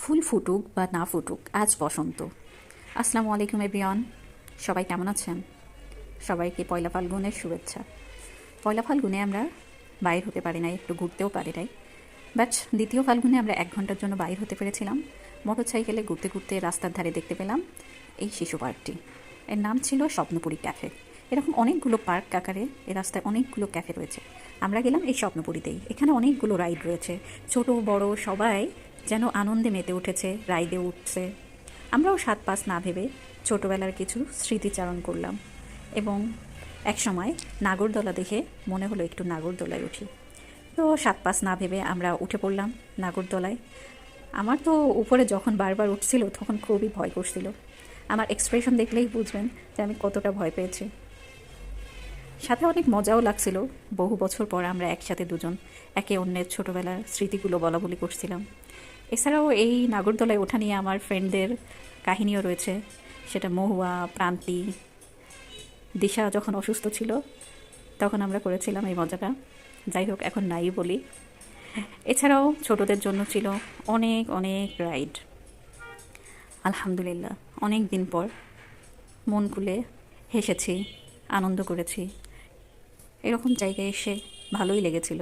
ফুল ফুটুক বা না ফুটুক, আজ বসন্ত। আসসালামু আলাইকুম এভরিওয়ান, সবাই কেমন আছেন? সবাইকে পয়লা ফাল্গুনের শুভেচ্ছা। পয়লা ফাল্গুনে আমরা বাইর হতে পারি নাই, একটু ঘুরতেও পারি নাই, বাট দ্বিতীয় ফাল্গুনে আমরা 1 ঘন্টার জন্য বাইর হতে পেরেছিলাম। মোটর সাইকেলে ঘুরতে ঘুরতে রাস্তার ধারে দেখতে পেলাম এই শিশু পার্কটি। এর নাম ছিল স্বপ্নপুরী ক্যাফে। এরকম অনেকগুলো পার্ক আকারে এ রাস্তায় অনেকগুলো ক্যাফে রয়েছে। আমরা গেলাম এই স্বপ্নপুরীতেই। এখানে অনেকগুলো রাইড রয়েছে, ছোট বড় সবাই যেন আনন্দে মেতে উঠেছে, রাইডে উঠছে। আমরাও সাত পাঁচ না ভেবে ছোটোবেলার কিছু স্মৃতিচারণ করলাম এবং একসময় নাগরদোলা দেখে মনে হলো একটু নাগরদোলায় উঠি। তো সাত পাঁচ না ভেবে আমরা উঠে পড়লাম নাগরদোলায়। আমার তো উপরে যখন বারবার উঠছিল তখন খুবই ভয় করছিল। আমার এক্সপ্রেশন দেখলেই বুঝবেন যে আমি কতটা ভয় পেয়েছি। সাথে অনেক মজাও লাগছিল। বহু বছর পর আমরা একসাথে দুজন একে অন্যের ছোটোবেলার স্মৃতিগুলো বলাবলি করছিলাম। এছাড়াও এই নাগরদোলায় ওঠা নিয়ে আমার ফ্রেন্ডদের কাহিনীও রয়েছে। সেটা মহুয়া, প্রান্তি, দিশা যখন অসুস্থ ছিল তখন আমরা করেছিলাম এই মজাটা। যাই হোক, এখন নাই বলি। এছাড়াও ছোটদের জন্য ছিল অনেক অনেক রাইড। আলহামদুলিল্লাহ, অনেক দিন পর মন খুলে হেসেছি, আনন্দ করেছি। এরকম জায়গায় এসে ভালোই লেগেছিল।